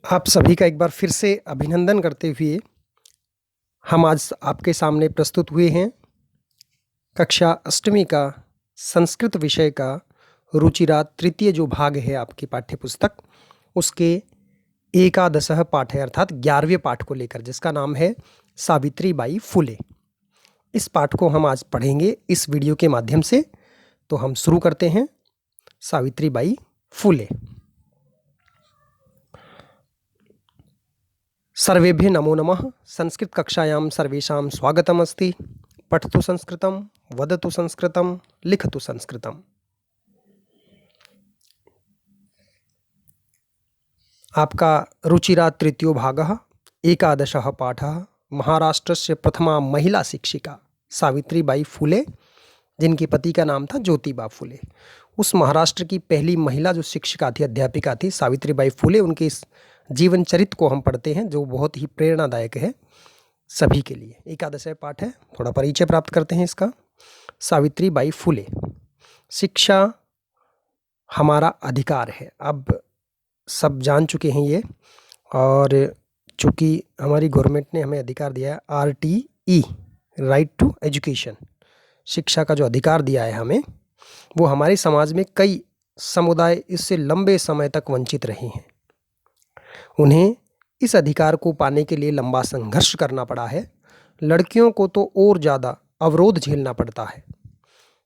आप सभी का एक बार फिर से अभिनंदन करते हुए हम आज आपके सामने प्रस्तुत हुए हैं। कक्षा अष्टमी का संस्कृत विषय का रुचिरा तृतीय जो भाग है आपकी पाठ्यपुस्तक, उसके एकादशः पाठ है अर्थात 11वें पाठ को लेकर, जिसका नाम है सावित्रीबाई फुले। इस पाठ को हम आज पढ़ेंगे इस वीडियो के माध्यम से। तो हम शुरू करते हैं। सावित्रीबाई फुले। सर्वेभ्यः नमो नमः। संस्कृत कक्षायां सर्वेषां स्वागतम् अस्ति। पठतु संस्कृतं, वदतु संस्कृतं, लिखतु संस्कृतम्। आपका रुचिरा तृतीयो भागः, एकादशः पाठः। महाराष्ट्रस्य प्रथमा महिला शिक्षिका सावित्रीबाई फुले, जिनके पति का नाम था ज्योतिबा फुले। उस महाराष्ट्र की पहली महिला जो शिक्षिका थी, अध्यापिका थी, सावित्रीबाई फुले। उनके इस जीवन चरित्र को हम पढ़ते हैं, जो बहुत ही प्रेरणादायक है सभी के लिए। एकादश पाठ है, थोड़ा परिचय प्राप्त करते हैं इसका। सावित्रीबाई फुले। शिक्षा हमारा अधिकार है, अब सब जान चुके हैं ये। और चूँकि हमारी गवर्नमेंट ने हमें अधिकार दिया है, RTE, राइट टू एजुकेशन, शिक्षा का जो अधिकार दिया है हमें, वो हमारे समाज में कई समुदाय इससे लंबे समय तक वंचित रहे हैं। उन्हें इस अधिकार को पाने के लिए लंबा संघर्ष करना पड़ा है। लड़कियों को तो और ज़्यादा अवरोध झेलना पड़ता है।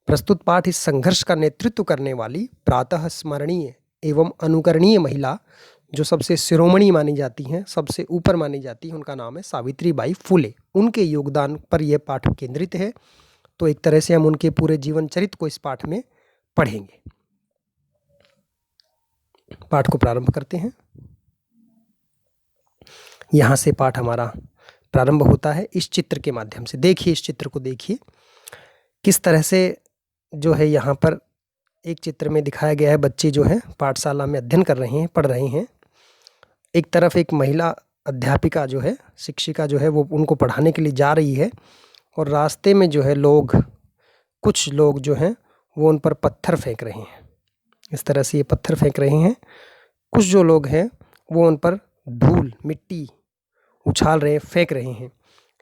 प्रस्तुत पाठ इस संघर्ष का नेतृत्व करने वाली प्रातः स्मरणीय एवं अनुकरणीय महिला, जो सबसे शिरोमणि मानी जाती हैं, सबसे ऊपर मानी जाती है, उनका नाम है सावित्रीबाई फुले। उनके योगदान पर यह पाठ केंद्रित है। तो एक तरह से हम उनके पूरे जीवन चरित्र को इस पाठ में पढ़ेंगे। पाठ को प्रारंभ करते हैं। यहाँ से पाठ हमारा प्रारंभ होता है इस चित्र के माध्यम से। देखिए, इस चित्र को देखिए किस तरह से जो है यहाँ पर एक चित्र में दिखाया गया है। बच्चे जो है पाठशाला में अध्ययन कर रहे हैं, पढ़ रहे हैं। एक तरफ एक महिला अध्यापिका जो है, शिक्षिका जो है, वो उनको पढ़ाने के लिए जा रही है। और रास्ते में जो है कुछ लोग जो हैं वो उन पर पत्थर फेंक रहे हैं। इस तरह से ये पत्थर फेंक रहे हैं। कुछ जो लोग हैं वो उन पर धूल मिट्टी उछाल रहे हैं, फेंक रहे हैं।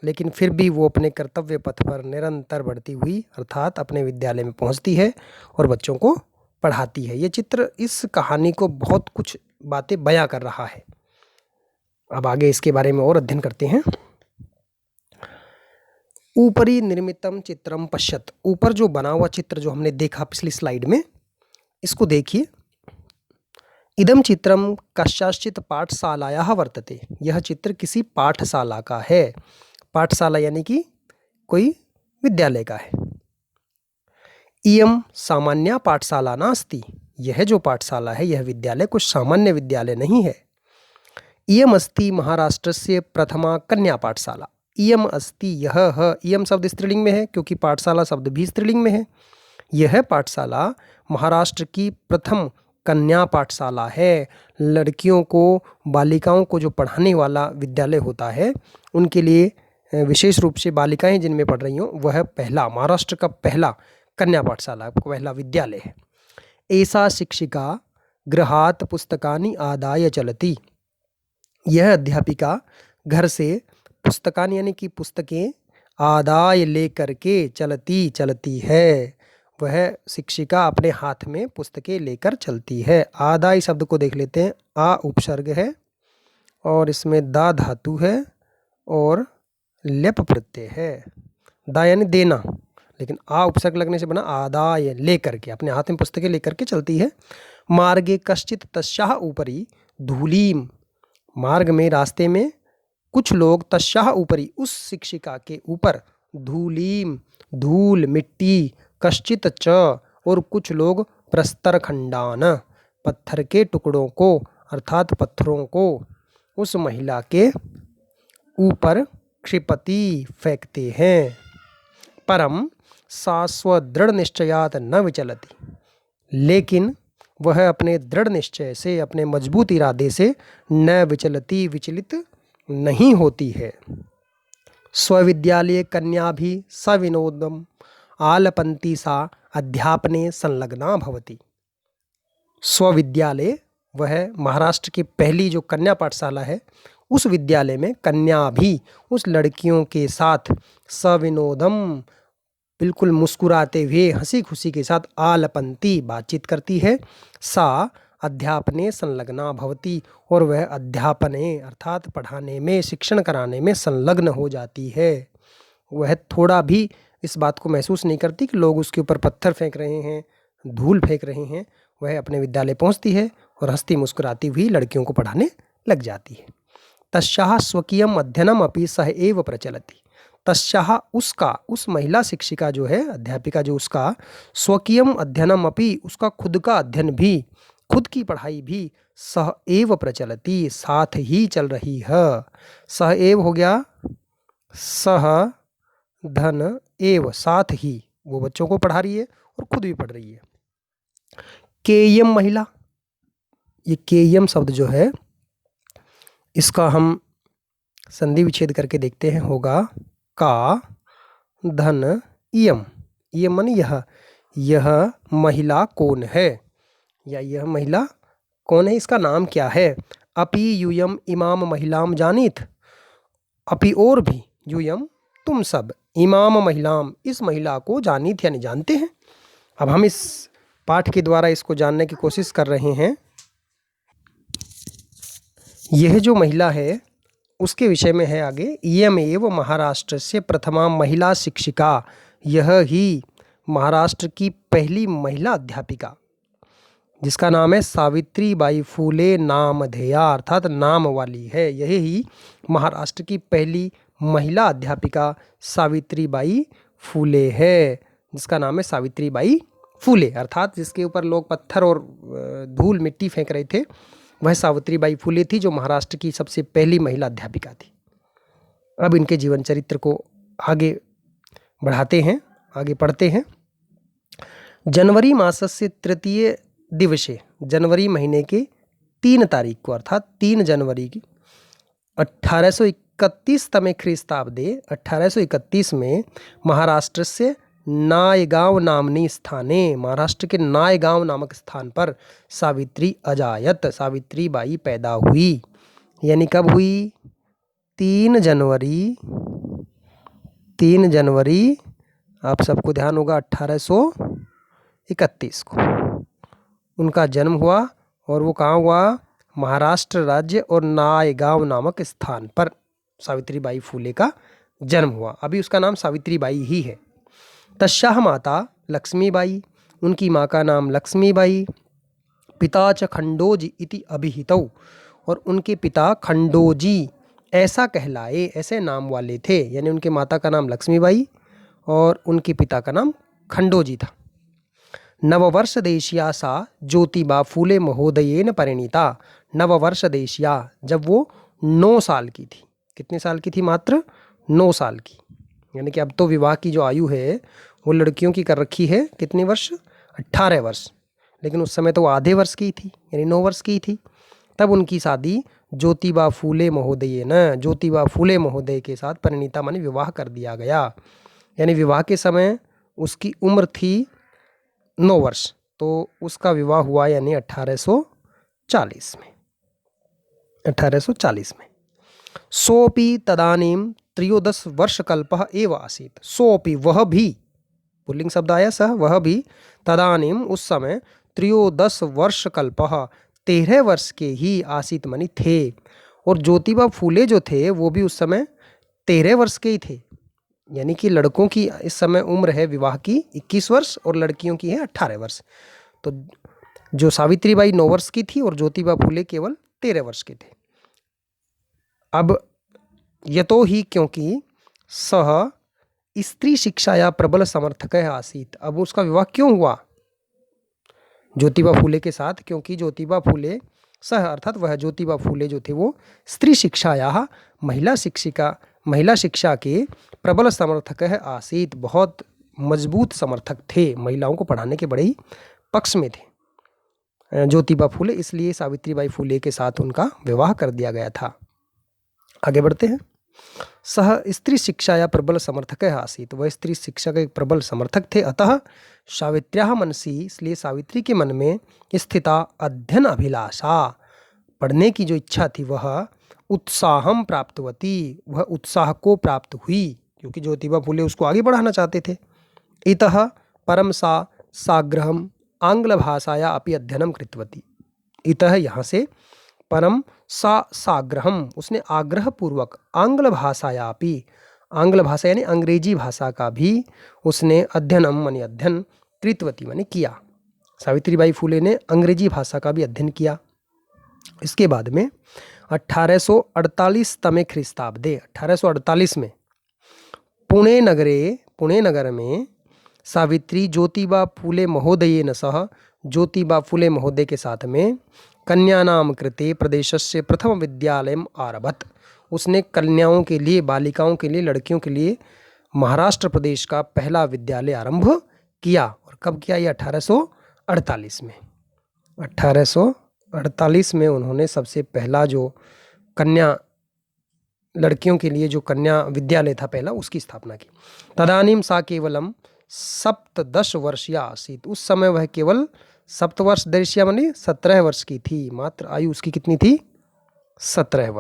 लेकिन फिर भी वो अपने कर्तव्य पथ पर निरंतर बढ़ती हुई अर्थात अपने विद्यालय में पहुंचती है और बच्चों को पढ़ाती है। ये चित्र इस कहानी को बहुत कुछ बातें बयां कर रहा है। अब आगे इसके बारे में और अध्ययन करते हैं। ऊपरी निर्मितम चित्रम पश्यत। ऊपर जो बना हुआ चित्र जो हमने देखा पिछली स्लाइड में, इसको देखिए। इदम चित्रम कस्याश्चित पाठशालायाः वर्तते। यह चित्र किसी पाठशाला का है। पाठशाला यानी कि कोई विद्यालय का है। इयम सामान्य पाठशाला नास्ति। यह जो पाठशाला है, यह विद्यालय कुछ सामान्य विद्यालय नहीं है। इयम अस्ति महाराष्ट्रस्य प्रथमा कन्या पाठशाला। इयम अस्ति, यह है। इयम शब्द स्त्रीलिंग में है क्योंकि पाठशाला शब्द भी स्त्रीलिंग में है। यह पाठशाला महाराष्ट्र की प्रथम कन्या पाठशाला है। लड़कियों को, बालिकाओं को जो पढ़ाने वाला विद्यालय होता है, उनके लिए विशेष रूप से बालिकाएं जिनमें पढ़ रही हों, वह पहला, महाराष्ट्र का पहला कन्या पाठशाला, पहला विद्यालय है। ऐसा शिक्षिका गृहात् पुस्तकानि आदाय चलती। यह अध्यापिका घर से पुस्तकानि यानी कि पुस्तकें आदाय लेकर के चलती है। वह शिक्षिका अपने हाथ में पुस्तकें लेकर चलती है। आदाय शब्द को देख लेते हैं। आ उपसर्ग है और इसमें दा धातु है और लेप प्रत्यय है। दा यानी देना, लेकिन आ उपसर्ग लगने से बना आदाय, लेकर के, अपने हाथ में पुस्तकें लेकर के चलती है। मार्गे कश्चित तस्याः ऊपरी धूलीम। मार्ग में, रास्ते में कुछ लोग, तस्याः ऊपरी, उस शिक्षिका के ऊपर, धूलीम, धूल मिट्टी, कश्चित च, और कुछ लोग, प्रस्तरखंडान, पत्थर के टुकड़ों को अर्थात पत्थरों को उस महिला के ऊपर क्षिपति, फेंकते हैं। परम सा स्वदृढ़ निश्चयात न विचलति। लेकिन वह अपने दृढ़ निश्चय से, अपने मजबूत इरादे से न विचलती, विचलित नहीं होती है। स्वविद्यालय कन्या भी सविनोदम आलपन्ती सा अध्यापने संलग्ना भवति। स्वविद्यालय वह महाराष्ट्र की पहली जो कन्या पाठशाला है उस विद्यालय में कन्या भी उस लड़कियों के साथ सविनोदम बिल्कुल मुस्कुराते हुए हंसी खुशी के साथ आलपंती बातचीत करती है। सा अध्यापने संलग्ना भवती और वह अध्यापने अर्थात पढ़ाने में शिक्षण कराने में संलग्न हो जाती है। वह थोड़ा भी इस बात को महसूस नहीं करती कि लोग उसके ऊपर पत्थर फेंक रहे हैं, धूल फेंक रहे हैं। वह अपने विद्यालय पहुंचती है और हंसती मुस्कुराती हुई लड़कियों को पढ़ाने लग जाती है। तस्याः स्वकीयम अध्ययनम अपि सह एव प्रचलति। तस्याः उसका, उस महिला शिक्षिका जो है, अध्यापिका जो, उसका स्वकीयम अध्ययनम अपि उसका खुद का अध्ययन भी, खुद की पढ़ाई भी सह एव प्रचलति साथ ही चल रही है। सह एव हो गया सह धन एव साथ ही, वो बच्चों को पढ़ा रही है और खुद भी पढ़ रही है। केयम महिला, ये केयम शब्द जो है इसका हम संधि विच्छेद करके देखते हैं, होगा का धन इयम। इयम माने यह महिला कौन है या यह महिला कौन है, इसका नाम क्या है। अपि यूयम इमाम महिलाम जानीत, अपि और भी, यूयम तुम सब, इमाम महिलाम इस महिला को जानीत यानी जानते हैं। अब हम इस पाठ के द्वारा इसको जानने की कोशिश कर रहे हैं। यह जो महिला है उसके विषय में है आगे। इयम एव महाराष्ट्र से प्रथमा महिला शिक्षिका, यह ही महाराष्ट्र की पहली महिला अध्यापिका जिसका नाम है सावित्रीबाई फूले नामधेया अर्थात नाम वाली है। यही ही महाराष्ट्र की पहली महिला अध्यापिका सावित्रीबाई फूले है, जिसका नाम है सावित्रीबाई फूले अर्थात जिसके ऊपर लोग पत्थर और धूल मिट्टी फेंक रहे थे, वह सावित्रीबाई फूले थी जो महाराष्ट्र की सबसे पहली महिला अध्यापिका थी। अब इनके जीवन चरित्र को आगे बढ़ाते हैं, आगे पढ़ते हैं। जनवरी मासस्य तृतीय दिवसे, जनवरी महीने के 3 तारीख को अर्थात 3 जनवरी की 1831 ख्रीस्ताब्दे 1831 में महाराष्ट्र से नायगांव नामनी स्थाने, महाराष्ट्र के नायगांव नामक स्थान पर सावित्री अजायत, सावित्रीबाई पैदा हुई। यानी कब हुई? 3 जनवरी आप सबको ध्यान होगा 1831 को उनका जन्म हुआ और वो कहाँ हुआ? महाराष्ट्र राज्य और नायगांव नामक स्थान पर सावित्रीबाई फूले का जन्म हुआ। अभी उसका नाम सावित्रीबाई ही है। तस्याः माता लक्ष्मीबाई, उनकी माँ का नाम लक्ष्मीबाई। पिता च खंडोजी इति अभिहितौ, और उनके पिता खंडोजी ऐसा कहलाए, ऐसे नाम वाले थे। यानी उनके माता का नाम लक्ष्मीबाई और उनके पिता का नाम खंडोजी था। नववर्ष देशिया सा ज्योतिबा फूले महोदयेन परिणीता। नववर्ष देशिया, जब वो 9 साल की थी। कितने साल की थी? मात्र 9 साल की। यानी कि अब तो विवाह की जो आयु है वो लड़कियों की कर रखी है कितने वर्ष? 18 वर्ष। लेकिन उस समय तो वो आधे वर्ष की थी, यानी 9 वर्ष की थी। तब उनकी शादी ज्योतिबा फूले महोदयेन, ज्योतिबा फूले महोदय के साथ परिणीता माने विवाह कर दिया गया। यानी विवाह के समय उसकी उम्र थी 9 वर्ष, तो उसका विवाह हुआ यानी 1840 में। 1840 में। सोपि तदानीम 13 वर्षकल्पः एव आसीत्। सोपि, वह भी, पुल्लिंग शब्द आया सह, वह भी, तदानीम उस समय, 13 वर्षकल्पः 13 वर्ष के ही आसीत् मनी थे। और ज्योतिबा फूले जो थे वो भी उस समय 13 वर्ष के ही थे। यानी कि लड़कों की इस समय उम्र है विवाह की 21 वर्ष और लड़कियों की है 18 वर्ष। तो जो सावित्रीबाई 9 वर्ष की थी और ज्योतिबा फूले केवल 13 वर्ष के थे। अब यतो ही, क्योंकि सह स्त्री शिक्षाया प्रबल समर्थक आसीत। अब उसका विवाह क्यों हुआ ज्योतिबा फूले के साथ? क्योंकि ज्योतिबा फूले सह अर्थात वह ज्योतिबा फूले जो थे वो स्त्री शिक्षाया, महिला शिक्षा के प्रबल समर्थक आसीत, बहुत मजबूत समर्थक थे, महिलाओं को पढ़ाने के बड़े ही पक्ष में थे ज्योतिबा फूले। इसलिए सावित्रीबाई फूले के साथ उनका विवाह कर दिया गया था। आगे बढ़ते हैं। सः स्त्री शिक्षाया प्रबल समर्थकः आसीत्, वह स्त्री शिक्षा का एक प्रबल समर्थक थे। अतः सावित्र्याः मनसि, इसलिए सावित्री के मन में स्थिता अध्ययन अभिलाषा, पढ़ने की जो इच्छा थी वह उत्साहम प्राप्तवती, वह उत्साह को प्राप्त हुई, क्योंकि ज्योतिबा फुले उसको आगे बढ़ाना चाहते थे। इतः परम सा साग्रहम आंग्ल भाषाया अपि अध्ययनम कृतवती, इतः यहाँ से परम सा साग्रहम, उसने आग्रह पूर्वक आंग्ल भाषाया अपि, आंग्ल भाषा यानी अंग्रेजी भाषा का भी उसने अध्ययनम माने अध्ययन, कृतवती माने किया। सावित्रीबाई फुले ने अंग्रेजी भाषा का भी अध्ययन किया। इसके बाद में 1848 तमे ख्रीस्ताब्दे, 1848 में पुणे नगर में सावित्री ज्योतिबा फुले महोदयेन सह, ज्योतिबा फुले महोदय के साथ में कन्यानां कृते प्रदेशस्य प्रथम विद्यालयम् आरभत, उसने कन्याओं के लिए, बालिकाओं के लिए, लड़कियों के लिए महाराष्ट्र प्रदेश का पहला विद्यालय आरंभ किया। और कब किया? ये 1848 में। 1848 में उन्होंने सबसे पहला जो कन्या, लड़कियों के लिए जो कन्या विद्यालय था पहला, उसकी स्थापना की। तदानीं सा केवलम 17 वर्षीया आसीत्, उस समय वह केवल 7 वर्ष दर्शिया माने 17 वर्ष की थी। मात्र आयु उसकी कितनी थी? 17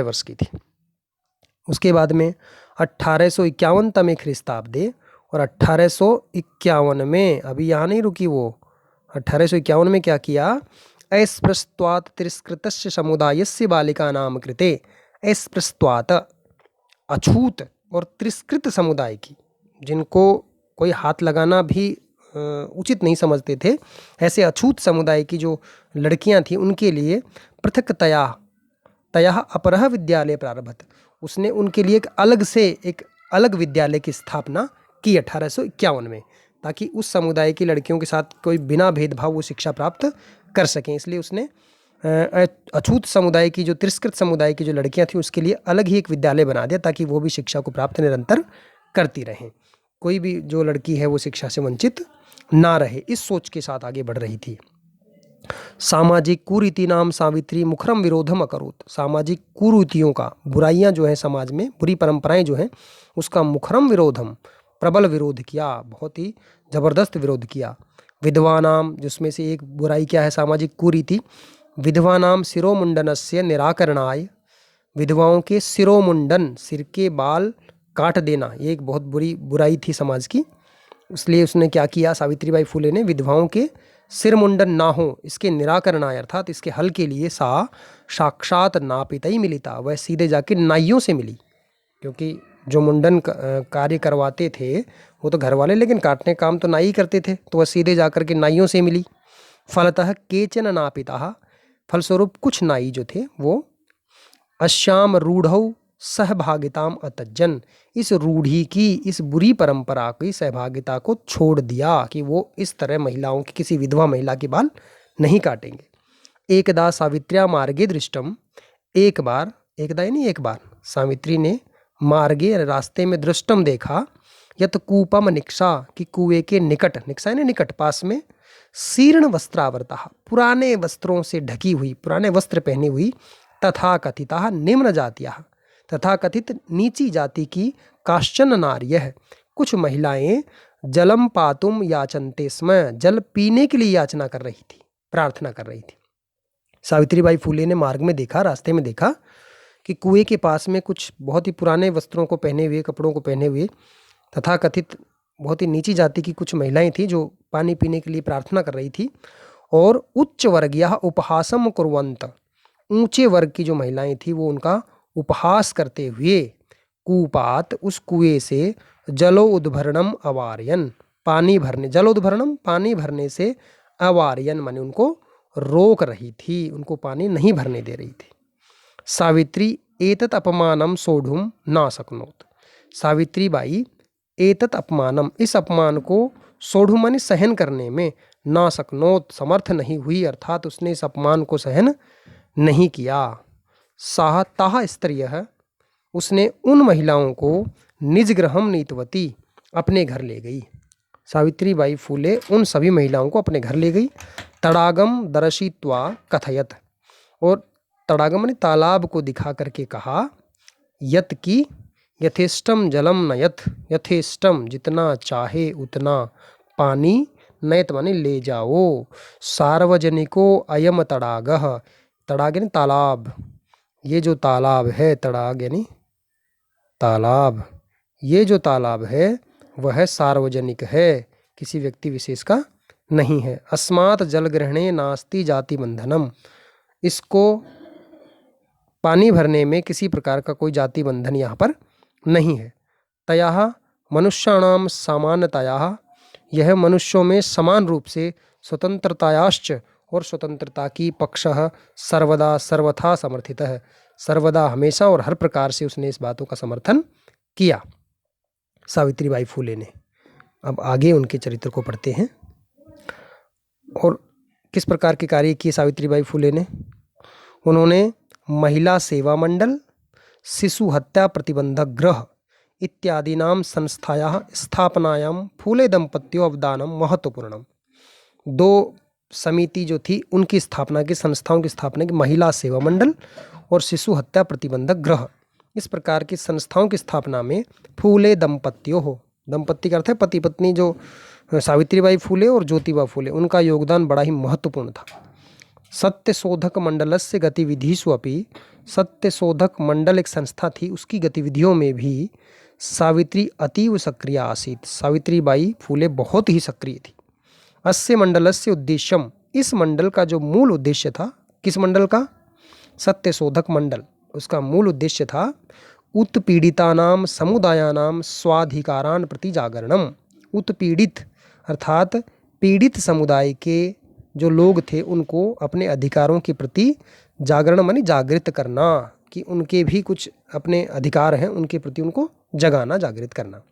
वर्ष की थी। उसके बाद में 1851 तमे ख्रीस्ताब्दे, और 1851 में, अभी यहाँ नहीं रुकी वो, 1851 में क्या किया? अस्पृष्ट्वात् तिरस्कृतस्य समुदायस्य बालिकानां कृते, अस्पृष्ट्वात् अछूत और तिरस्कृत समुदाय की, जिनको कोई हाथ लगाना भी उचित नहीं समझते थे, ऐसे अछूत समुदाय की जो लड़कियां थीं उनके लिए पृथक्तया अपरः विद्यालय प्रारभत, उसने उनके लिए एक अलग विद्यालय की स्थापना की 1851 में, ताकि उस समुदाय की लड़कियों के साथ कोई बिना भेदभाव वो शिक्षा प्राप्त कर सकें। इसलिए उसने अछूत समुदाय की, जो तिरस्कृत समुदाय की जो लड़कियां थीं उसके लिए अलग ही एक विद्यालय बना दिया, ताकि वो भी शिक्षा को प्राप्त निरंतर करती रहें, कोई भी जो लड़की है वो शिक्षा से वंचित ना रहे, इस सोच के साथ आगे बढ़ रही थी। सामाजिक कुरीतिनाम सावित्री मुखरम विरोधम अकरोत, सामाजिक कुरीतियों का, बुराइयां जो हैं समाज में, बुरी परंपराएं जो हैं, उसका मुखरम विरोधम, प्रबल विरोध किया, बहुत ही जबरदस्त विरोध किया। विधवानाम, जिसमें से एक बुराई क्या है सामाजिक कुरीति, विधवानाम शिरोमुंडनस्य निराकरणाय, विधवाओं के शिरोमुंडन, सिर के बाल काट देना, ये एक बहुत बुरी बुराई थी समाज की। इसलिए उसने क्या किया? सावित्रीबाई फुले ने विधवाओं के सिर मुंडन ना हो, इसके निराकरणाय अर्थात इसके हल के लिए सा साक्षात नापितई मिलिता, वह सीधे जाके नाइयों से मिली, क्योंकि जो मुंडन कार्य करवाते थे वो तो घर वाले, लेकिन काटने काम तो नाई करते थे, तो वह सीधे जाकर के नाइयों से मिली। फलतः केचन नापिता, फलस्वरूप कुछ नाई जो थे वो अश्याम रूढ़ौ सहभागिताम अतज्जन, इस रूढ़ी की, इस बुरी परंपरा की सहभागिता को छोड़ दिया, कि वो इस तरह महिलाओं की, किसी विधवा महिला के बाल नहीं काटेंगे। एकदा सावित्र्या मार्गे दृष्टम, एक बार सावित्री ने मार्गे, रास्ते में, दृष्टम देखा, यत कूपम निक्षा, कि कुएं के निकट, निक्षा यानी निकट, पास में, शीर्ण वस्त्रावृता, पुराने वस्त्रों से ढकी हुई, पुराने वस्त्र पहनी हुई, तथा कथिता निम्न जातियाः, तथा कथित नीची जाति की, काश्चन नार्यः, कुछ महिलाएं, जलम पातुम याचन्ते स्म, जल पीने के लिए याचना कर रही थी, प्रार्थना कर रही थी। सावित्रीबाई फुले ने मार्ग में देखा, रास्ते में देखा कि कुएं के पास में कुछ बहुत ही पुराने वस्त्रों को पहने हुए, कपड़ों को पहने हुए, तथा कथित बहुत ही नीची जाति की कुछ महिलाएं थी जो पानी पीने के लिए प्रार्थना कर रही थी। और उच्च वर्गीय उपहासम कुर्वन्त, ऊंचे वर्ग की जो महिलाएं थी वो उनका उपहास करते हुए, कूपात, उस कुएं से, जलो उद्भरणम अवार्यन, पानी भरने, जलोद्भरणम पानी भरने से, अवार्यन माने उनको रोक रही थी, उनको पानी नहीं भरने दे रही थी। सावित्री एतत् अपमानम सोढ़ुम ना शक्नोत, सावित्रीबाई एतत् अपमानम, इस अपमान को, सोढ़ुम माने सहन करने में, ना शक्नोत समर्थ नहीं हुई, अर्थात उसने इस अपमान को सहन नहीं किया। साह ताह स्त्रियः, उसने उन महिलाओं को निज गृहम नीतवती, अपने घर ले गई। सावित्रीबाई फुले उन सभी महिलाओं को अपने घर ले गई। तड़ागम दर्शित्वा कथयत, और तड़ागम माने तालाब को दिखा करके कहा, यत की यथेष्टम जलम नयत, यथेष्टम जितना चाहे उतना पानी, नयत माने ले जाओ, सार्वजनिको अयम तड़ागः, तड़ाग यानी तालाब, ये जो तालाब है, तड़ाग यानी तालाब, ये जो तालाब है वह सार्वजनिक है, किसी व्यक्ति विशेष का नहीं है। अस्मात् जलग्रहणे नास्ति जाति बंधनम, इसको पानी भरने में किसी प्रकार का कोई जाति बंधन यहाँ पर नहीं है। तयाः मनुष्याणाम सामान्यतयाः, यह मनुष्यों में समान रूप से स्वतंत्रतायाश्च, और स्वतंत्रता की पक्षः सर्वदा सर्वथा समर्थित है, सर्वदा हमेशा और हर प्रकार से उसने इस बातों का समर्थन किया, सावित्रीबाई फूले ने। अब आगे उनके चरित्र को पढ़ते हैं और किस प्रकार के कार्य किए सावित्रीबाई फूले ने। उन्होंने महिला सेवा मंडल, शिशु हत्या प्रतिबंधक गृह इत्यादीनां संस्थायाः स्थापनायां फूले दंपत्यों अवदानम महत्वपूर्णम, दो समिति जो थी उनकी स्थापना की, संस्थाओं की स्थापना की, महिला सेवा मंडल और शिशु हत्या प्रतिबंधक गृह, इस प्रकार की संस्थाओं की स्थापना में फूले दंपत्यों हो, दंपत्ति का अर्थ है पति पत्नी, जो सावित्रीबाई फूले और ज्योतिबा फूले, उनका योगदान बड़ा ही महत्वपूर्ण था। सत्यशोधक मंडलस्य गतिविधिषु अपि, सत्यशोधक मंडल एक संस्था थी, उसकी गतिविधियों में भी सावित्री अतीव सक्रिय आसीत्, सावित्रीबाई फूले बहुत ही सक्रिय थी। अस्य मंडलस्य उद्देश्यम, इस मंडल का जो मूल उद्देश्य था, किस मंडल का, सत्यशोधक मंडल, उसका मूल उद्देश्य था उत्पीड़ितानां समुदायानां स्वाधिकारान् प्रति जागरणम, उत्पीड़ित अर्थात पीड़ित समुदाय के जो लोग थे उनको अपने अधिकारों के प्रति जागरण मानी जागृत करना, कि उनके भी कुछ अपने अधिकार हैं, उनके प्रति उनको जगाना, जागृत करना।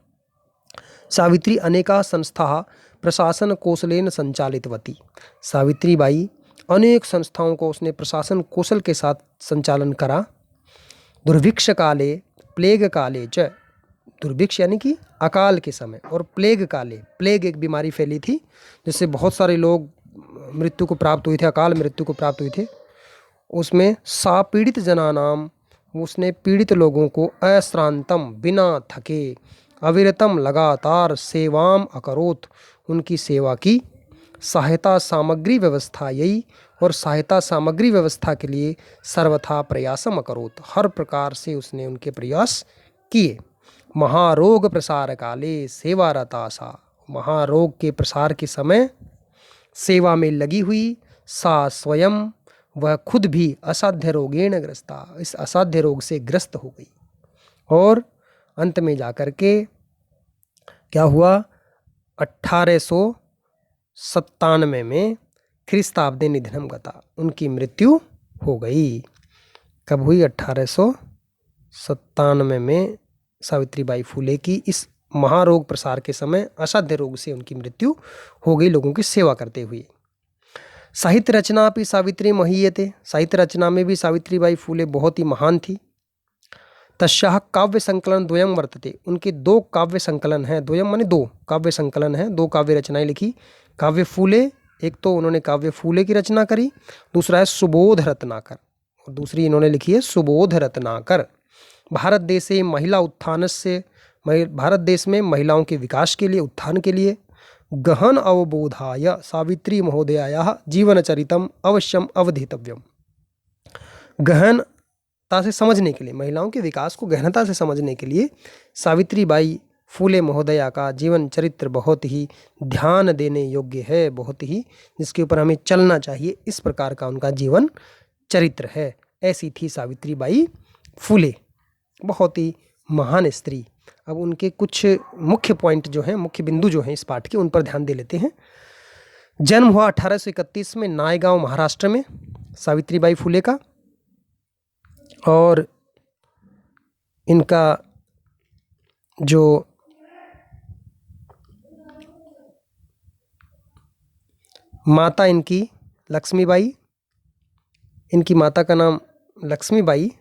सावित्री अनेका संस्था प्रशासन कौशलेन संचालितवती, सावित्रीबाई अनेक संस्थाओं को उसने प्रशासन कौशल के साथ संचालन करा। दुर्भिक्ष काले प्लेग काले च, दुर्भिक्ष यानी कि अकाल के समय, और प्लेग काले, प्लेग एक बीमारी फैली थी जिससे बहुत सारे लोग मृत्यु को प्राप्त हुए थे, अकाल मृत्यु को प्राप्त हुए थे, उसमें सा पीड़ित जनानाम, उसने पीड़ित लोगों को अश्रांतम बिना थके अविरतम लगातार सेवाम अकरोत, उनकी सेवा की, सहायता सामग्री व्यवस्था यही, और सहायता सामग्री व्यवस्था के लिए सर्वथा प्रयासम अकरोत, हर प्रकार से उसने उनके प्रयास किए। महारोग प्रसार काले सेवारता सा, महारोग के प्रसार के समय सेवा में लगी हुई, सा स्वयं, वह खुद भी असाध्य रोगेण ग्रस्ता, इस असाध्य रोग से ग्रस्त हो गई, और अंत में जाकर के क्या हुआ, 1897 में ख्रीस्ताब्दे निधनम गता, उनकी मृत्यु हो गई। कब हुई, 1897 में सावित्रीबाई फूले की इस महारोग प्रसार के समय असाध्य रोग से उनकी मृत्यु हो गई, लोगों की सेवा करते हुए। साहित्य रचना भी सावित्री महीयते, साहित्य रचना में भी सावित्रीबाई फूले बहुत ही महान थी। तस्याः काव्य संकलन द्वयम वर्तते, उनके दो काव्य संकलन हैं, द्वयम माने दो, काव्य संकलन है, दो काव्य रचनाएं लिखी। काव्य फूले, एक तो उन्होंने काव्य फूले की रचना करी, दूसरा है सुबोध रत्नाकर, और दूसरी इन्होंने लिखी है सुबोध रत्नाकर। भारत देशे महिला उत्थानस्य, भारत देश में महिलाओं के विकास के लिए, उत्थान के लिए, गहन अवबोधाय सावित्री महोदयायाः जीवनचरितम अवश्यम अवधेतव्यम, गहनता से समझने के लिए, महिलाओं के विकास को गहनता से समझने के लिए सावित्रीबाई फूले महोदया का जीवन चरित्र बहुत ही ध्यान देने योग्य है, बहुत ही जिसके ऊपर हमें चलना चाहिए, इस प्रकार का उनका जीवन चरित्र है। ऐसी थी सावित्रीबाई फूले, बहुत ही महान स्त्री। अब उनके कुछ मुख्य पॉइंट जो हैं, मुख्य बिंदु जो हैं इस पाठ के, उन पर ध्यान दे लेते हैं। जन्म हुआ 1831 में नायगांव महाराष्ट्र में सावित्रीबाई फूले का, और इनका जो माता इनकी लक्ष्मीबाई, इनकी माता का नाम लक्ष्मीबाई,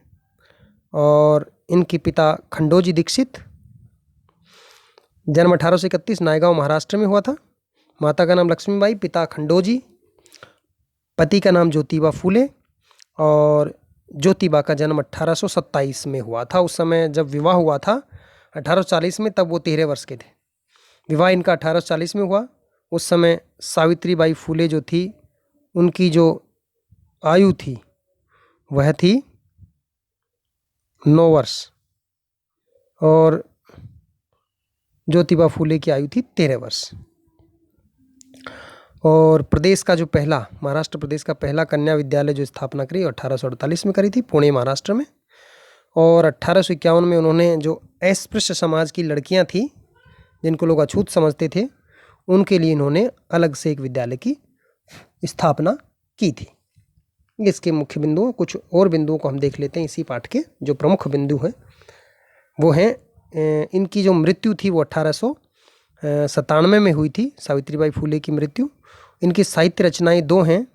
और इनके पिता खंडोजी दीक्षित। जन्म 1831 नायगांव महाराष्ट्र में हुआ था। माता का नाम लक्ष्मीबाई, पिता खंडोजी, पति का नाम ज्योतिबा फूले, और ज्योतिबा का जन्म 1827 में हुआ था। उस समय जब विवाह हुआ था 1840 में, तब वो 13 वर्ष के थे। विवाह इनका 1840 में हुआ। उस समय सावित्रीबाई फूले जो थी, उनकी जो आयु थी वह थी 9 वर्ष, और ज्योतिबा फूले की आयु थी 13 वर्ष। और प्रदेश का जो पहला, महाराष्ट्र प्रदेश का पहला कन्या विद्यालय जो स्थापना करी 1848 में करी थी, पुणे महाराष्ट्र में। और 1851 में उन्होंने जो अस्पृश्य समाज की लड़कियां थी, जिनको लोग अछूत समझते थे, उनके लिए इन्होंने अलग से एक विद्यालय की स्थापना की थी। इसके मुख्य बिंदु, कुछ और बिंदुओं को हम देख लेते हैं इसी पाठ के। जो प्रमुख बिंदु हैं वो हैं, इनकी जो मृत्यु थी वो 1897 में हुई थी, सावित्रीबाई फूले की मृत्यु। इनकी साहित्य रचनाएं 2 हैं,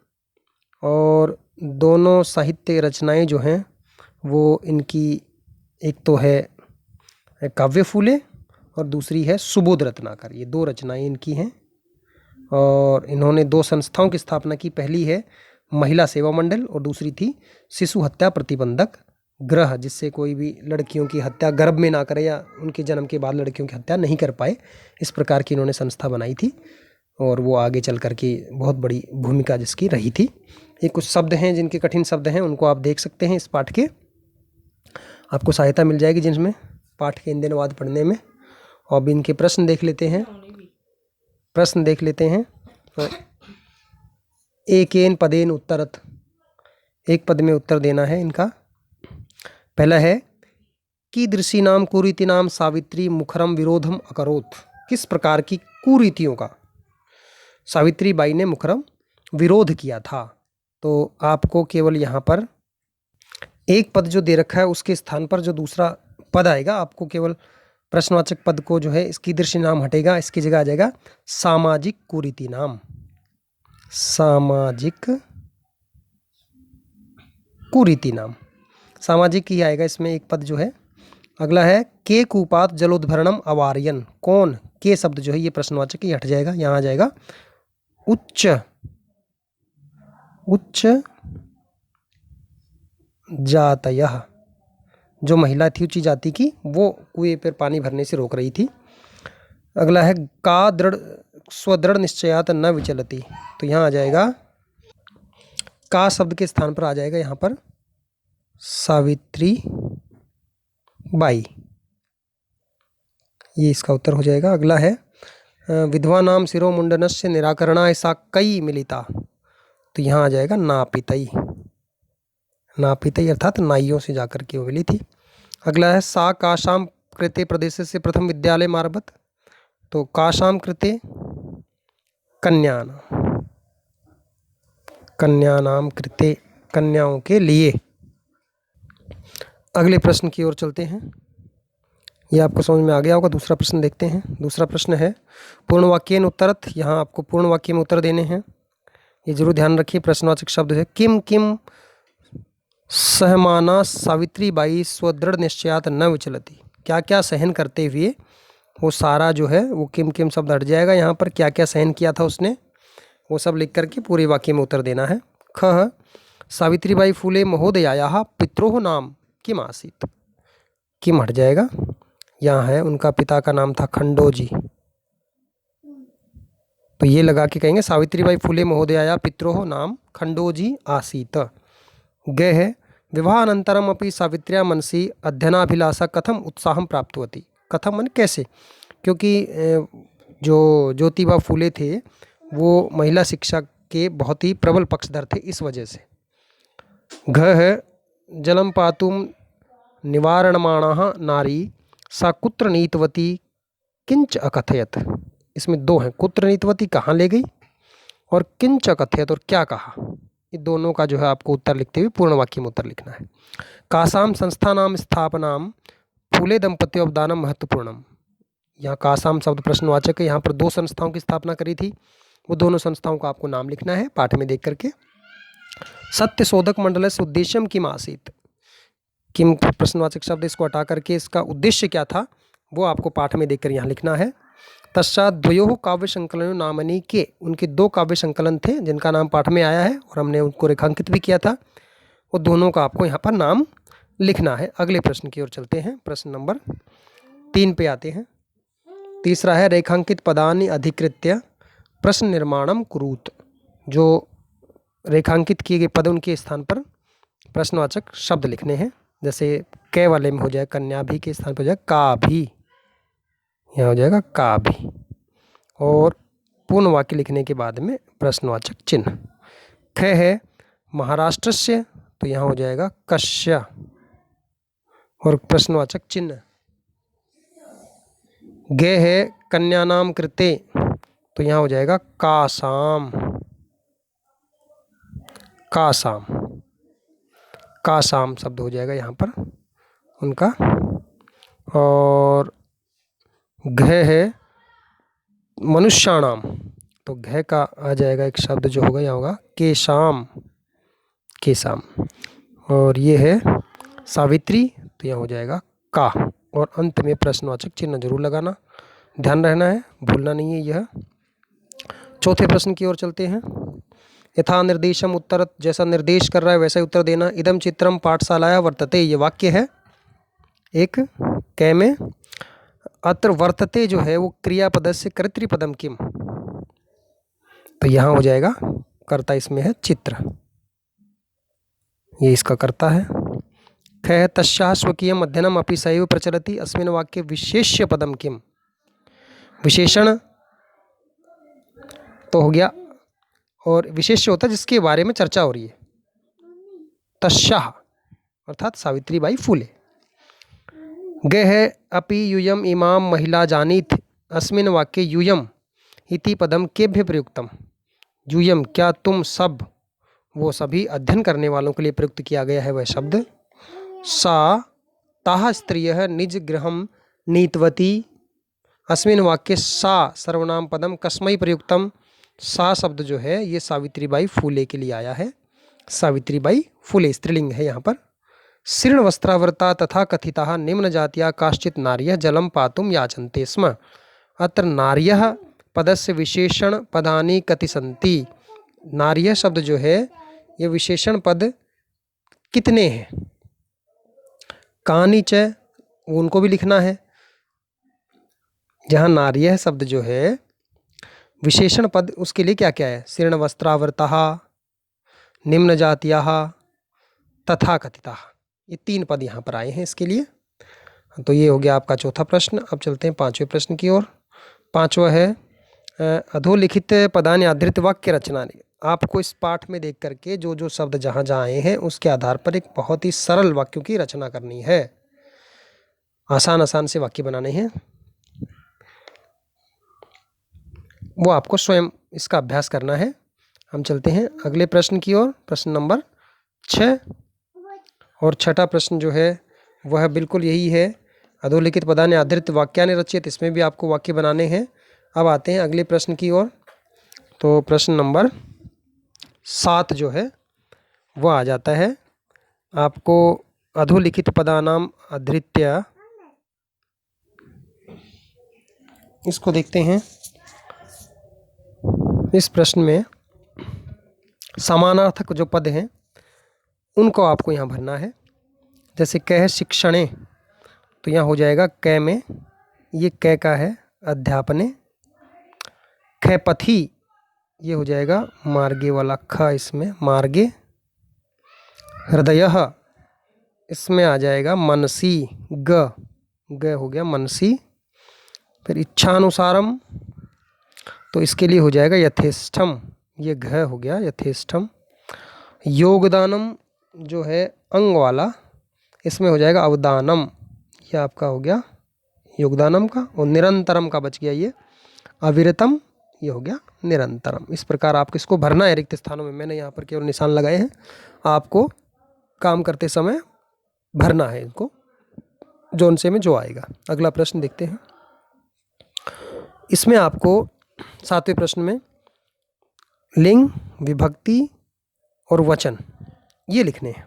और दोनों साहित्य रचनाएं जो हैं वो इनकी, एक तो है काव्य फूले और दूसरी है सुबोध रत्नाकर। ये 2 रचनाएं इनकी हैं। और इन्होंने 2 संस्थाओं की स्थापना की। पहली है महिला सेवा मंडल और दूसरी थी शिशु हत्या प्रतिबंधक गृह, जिससे कोई भी लड़कियों की हत्या गर्भ में ना करे या उनके जन्म के बाद लड़कियों की हत्या नहीं कर पाए, इस प्रकार की इन्होंने संस्था बनाई थी। और वो आगे चल कर के बहुत बड़ी भूमिका जिसकी रही थी। ये कुछ शब्द हैं जिनके कठिन शब्द हैं, उनको आप देख सकते हैं इस पाठ के, आपको सहायता मिल जाएगी जिनमें पाठ के इन दिनवाद पढ़ने में। और अब इनके प्रश्न देख लेते हैं। एकेन पदेन उत्तरत, एक पद में उत्तर देना है इनका। पहला है कीदृशीनाम कुरीतिनाम सावित्री मुखरम विरोधम अकरोत। किस प्रकार की कुरीतियों का सावित्री बाई ने मुखरम विरोध किया था। तो आपको केवल यहाँ पर एक पद जो दे रखा है उसके स्थान पर जो दूसरा पद आएगा, आपको केवल प्रश्नवाचक पद को जो है इसकी दृश्य नाम हटेगा, इसकी जगह आ जाएगा सामाजिक कुरीति नाम। सामाजिक कुरीति नाम, सामाजिक ही आएगा इसमें एक पद जो है। अगला है के कूपात जलोद्भरणम अवार्यन। कौन, के शब्द जो है ये प्रश्नवाचक ही हट जाएगा, यहाँ आ जाएगा उच्च जातयः। जो महिला थी उच्च जाति की, वो कुएं पर पानी भरने से रोक रही थी। अगला है का दृढ़ स्वदृढ़ निश्चयात न विचलती। तो यहाँ आ जाएगा का शब्द के स्थान पर आ जाएगा यहाँ पर सावित्री बाई, ये इसका उत्तर हो जाएगा। अगला है विधवा नाम शिरोमुंडनस्य निराकरणाय सा कई मिलिता। तो यहाँ आ जाएगा नापितई, नापितई अर्थात नाइयों से जाकर के वो मिली थी। अगला है सा काशाम कृते प्रदेश से प्रथम विद्यालय मारबत। तो काशाम कृते कन्यानाम कृते, कन्याओं के लिए। अगले प्रश्न की ओर चलते हैं, ये आपको समझ में आ गया होगा। दूसरा प्रश्न देखते हैं। दूसरा प्रश्न है पूर्ण वाक्येन उत्तरत। यहाँ आपको पूर्ण वाक्य में उत्तर देने हैं, ये जरूर ध्यान रखिए। प्रश्नवाचक शब्द है किम किम सहमाना सावित्री बाई स्वदृढ़ निश्चयात न विचलती। क्या क्या सहन करते हुए, वो सारा जो है वो किम किम शब्द हट जाएगा। यहाँ पर क्या क्या सहन किया था उसने, वो सब लिख करके पूरे वाक्य में उत्तर देना है। ख सावित्रीबाई फूले महोदयायाः पित्रोः नाम किम आसीत्। किम हट जाएगा, यहाँ है उनका पिता का नाम था खंडोजी। तो ये लगा के कहेंगे सावित्रीबाई फूले महोदयायाः पित्रोः नाम खंडोजी आसीत्। ग है विवाहानन्तरम अपि सावित्र्या मनसि अध्ययनाभिलाषा कथम उत्साहं प्राप्तवती। कथम मन कैसे, क्योंकि जो ज्योतिबा फूले थे वो महिला शिक्षा के बहुत ही प्रबल पक्षधर थे, इस वजह से। घ है जलम पातुम निवारणमाणः नारी सा कुत्र नीतवती किंच अकथयत। इसमें 2 हैं, कुत्र नीतवती कहाँ ले गई, और किंच अकथयत और क्या कहा। ये दोनों का जो है आपको उत्तर लिखते हुए पूर्ण वाक्य में उत्तर लिखना है। कासाम संस्थानाम स्थापनाम फूले दंपत्यों अवदानम महत्वपूर्णम। यहाँ कासाम शब्द प्रश्नवाचक है, यहाँ पर 2 संस्थाओं की स्थापना करी थी, वो दोनों संस्थाओं का आपको नाम लिखना है पाठ में देख करके। सत्य शोधक मंडल से उद्देश्यम किम आसीत। किम प्रश्नवाचक शब्द, इसको हटा करके इसका उद्देश्य क्या था वो आपको पाठ में देखकर यहाँ लिखना है। तत्पश्चात द्वयोः काव्य संकलनों नामनी के, उनके 2 काव्य संकलन थे जिनका नाम पाठ में आया है और हमने उनको रेखांकित भी किया था। वो दोनों का आपको यहाँ पर नाम लिखना है। अगले प्रश्न की ओर चलते हैं। प्रश्न नंबर 3 पे आते हैं। तीसरा है रेखांकित पदानि अधिकृत्य प्रश्न निर्माणम कुरुत। जो रेखांकित किए गए पद उनके स्थान पर प्रश्नवाचक शब्द लिखने हैं। जैसे क वाले में हो जाए कन्या भी के स्थान पर हो जाए का भी, यहाँ हो जाएगा का भी। और पूर्ण वाक्य लिखने के बाद में प्रश्नवाचक चिन्ह। ख है महाराष्ट्रस्य, तो यहाँ हो जाएगा कस्य और प्रश्नवाचक चिन्ह। गे है कन्यानाम कृते, तो यहाँ हो जाएगा कासाम, कासाम, कासाम शब्द हो जाएगा यहाँ पर उनका। और घ है मनुष्याणाम, तो घ का आ जाएगा एक शब्द जो होगा यहाँ होगा केशाम, केशाम। और ये है सावित्री, तो यहाँ हो जाएगा का। और अंत में प्रश्नवाचक चिन्ह जरूर लगाना, ध्यान रहना है, भूलना नहीं है यह। चौथे प्रश्न की ओर चलते हैं। यथा निर्देशम उत्तर, जैसा निर्देश कर रहा है वैसा ही उत्तर देना। इदम चित्रम पाठशालाया वर्तते, ये वाक्य है एक कै में। अत्र वर्तते जो है वो क्रियापद से कर्तृपदम किम, तो यहाँ हो जाएगा कर्ता इसमें है चित्र, ये इसका कर्ता है। ख तस्याः स्वकीयम् अध्ययनम् अपि सैव प्रचलति, अस्मिन् वाक्ये विशेष्य पदम किम, विशेषण तो हो गया और विशेष्य होता है जिसके बारे में चर्चा हो रही है। तस्याः अर्थात सावित्रीबाई फूले। ग है अपि यूयम इमाम महिला जानीत, अस्मिन् वाक्ये यूयम इति पदम केभ्य प्रयुक्तम, यूयम क्या तुम सब, वो सभी अध्ययन करने वालों के लिए प्रयुक्त किया गया है वह शब्द। सा ताः स्त्रियः निज गृहं नीतवती, अस्मिन् वाक्ये सा सर्वनाम पदम कस्मै प्रयुक्तम, सा शब्द जो है ये सावित्रीबाई फूले के लिए आया है। सावित्रीबाई फूले स्त्रीलिंग है यहाँ पर। शीर्ण वस्त्रावृता तथा कथिताः निम्न जातिया काश्चित् नार्यः जलं पातुं याचन्ते स्म, अत्र नार्यः पदस्य विशेषण पदानि कति सन्ति। नार्यः शब्द जो है ये विशेषण पद कितने हैं। कानि च, उनको भी लिखना है। जहाँ नार्यः शब्द जो है विशेषण पद, उसके लिए क्या क्या है, शीर्ण वस्त्रावृताः, निम्न जातियाः, तथा कथिताः, ये 3 पद यहाँ पर आए हैं इसके लिए। तो ये हो गया आपका चौथा प्रश्न। अब चलते हैं 5वें प्रश्न की ओर। 5वां है अधोलिखित पदानि आधृत वाक्य रचना। आपको इस पाठ में देख करके जो जो शब्द जहाँ जहाँ आए हैं उसके आधार पर एक बहुत ही सरल वाक्यों की रचना करनी है। आसान आसान से वाक्य बनाने हैं, वो आपको स्वयं इसका अभ्यास करना है। हम चलते हैं अगले प्रश्न की ओर। प्रश्न नंबर 6 और छठा प्रश्न जो है वह बिल्कुल यही है। अधोलिखित पदानि आधृत वाक्यानि रचित, इसमें भी आपको वाक्य बनाने हैं। अब आते हैं अगले प्रश्न की ओर। तो प्रश्न नंबर 7 जो है वह आ जाता है। आपको अधोलिखित पदानाम आधृत्य, इसको देखते हैं। इस प्रश्न में समानार्थक जो पद हैं उनको आपको यहाँ भरना है। जैसे क है शिक्षणे, तो यहाँ हो जाएगा क में ये क का है अध्यापने। ख पथि, ये हो जाएगा मार्गे वाला ख, इसमें मार्गे। हृदयः, इसमें आ जाएगा मनसी, ग हो गया मनसी। फिर इच्छानुसारम, तो इसके लिए हो जाएगा यथेष्टम, ये घ हो गया यथेष्टम। योगदानम जो है अंग वाला, इसमें हो जाएगा अवदानम, ये आपका हो गया योगदानम का। और निरंतरम का बच गया ये अविरतम, ये हो गया निरंतरम। इस प्रकार आपको इसको भरना है रिक्त स्थानों में। मैंने यहाँ पर केवल निशान लगाए हैं, आपको काम करते समय भरना है इनको जोन से में जो आएगा। अगला प्रश्न देखते हैं। इसमें आपको 7वें प्रश्न में लिंग, विभक्ति और वचन ये लिखने हैं।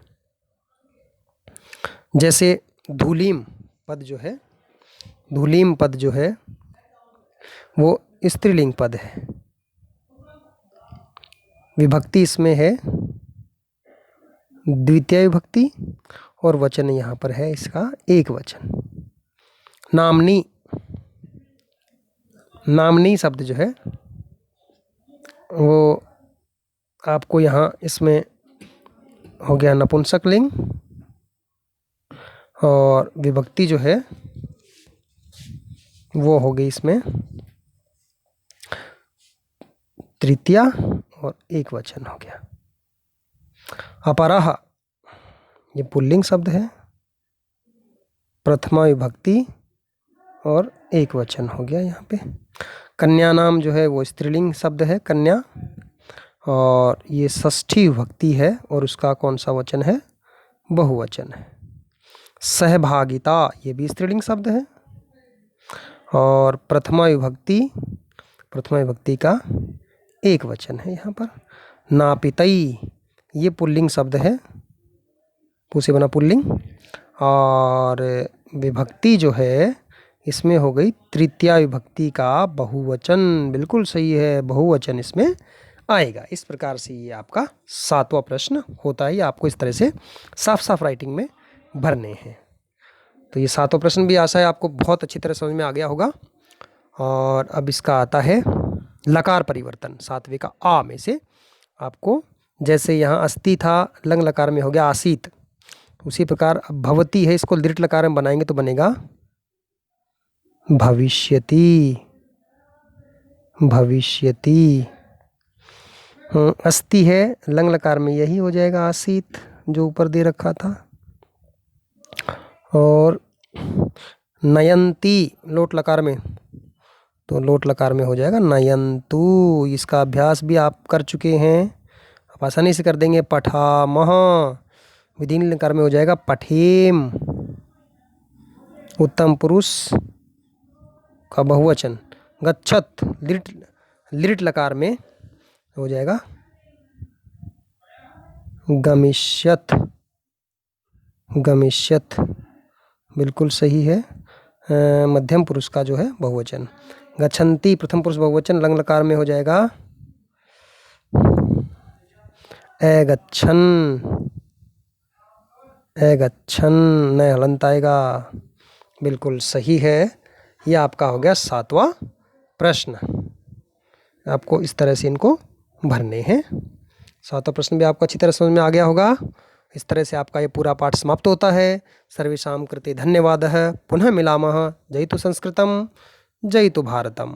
जैसे धूलीम पद जो है, धूलीम पद जो है वो स्त्रीलिंग पद है। विभक्ति इसमें है द्वितीय विभक्ति और वचन यहाँ पर है इसका एक वचन। नामनी, नामनी शब्द जो है वो आपको यहाँ इसमें हो गया नपुंसक लिंग, और विभक्ति जो है वो हो गई इसमें तृतीया और एक वचन हो गया। अपराह ये पुल्लिंग शब्द है, प्रथमा विभक्ति और एक वचन हो गया यहाँ पे। कन्या नाम जो है वो स्त्रीलिंग शब्द है कन्या, और ये षष्ठी विभक्ति है और उसका कौन सा वचन है, बहुवचन है। सहभागिता ये भी स्त्रीलिंग शब्द है, और प्रथमा विभक्ति का एक वचन है यहाँ पर। नापितई ये पुल्लिंग शब्द है, पू से बना पुल्लिंग, और विभक्ति जो है इसमें हो गई तृतीया विभक्ति का बहुवचन। बिल्कुल सही है, बहुवचन इसमें आएगा। इस प्रकार से ये आपका 7वां प्रश्न होता है। ये आपको इस तरह से साफ साफ राइटिंग में भरने हैं। तो ये 7वां प्रश्न भी आशा है आपको बहुत अच्छी तरह समझ में आ गया होगा। और अब इसका आता है लकार परिवर्तन। 7वें का आ में से आपको, जैसे यहाँ अस्ति था लंग लकार में हो गया आसीत, उसी प्रकार अब भवती है, इसको दृढ़ लकार में बनाएंगे तो बनेगा भविष्यति। भविष्यति। अस्ति है लंग लकार में, यही हो जाएगा आसीत जो ऊपर दे रखा था। और नयंती लोट लकार में, तो लोट लकार में हो जाएगा नयंतु। इसका अभ्यास भी आप कर चुके हैं, आप आसानी से कर देंगे। पठामह विधिन लकार में हो जाएगा पठेम। उत्तम पुरुष का बहुवचन गच्छत लिट लकार में हो जाएगा गमिष्यत। गमिष्यत बिल्कुल सही है। मध्यम पुरुष का जो है बहुवचन गच्छन्ति, प्रथम पुरुष बहुवचन लंग लकार में हो जाएगा एगच्छन। एगच्छन नए हलंत आएगा। बिल्कुल सही है। यह आपका हो गया 7वां प्रश्न। आपको इस तरह से इनको भरने हैं। 7वां प्रश्न भी आपको अच्छी तरह समझ में आ गया होगा। इस तरह से आपका ये पूरा पाठ समाप्त होता है। सर्वेषां कृते धन्यवादः। पुनः मिलामः। जयतु संस्कृतं, जयतु भारतम्।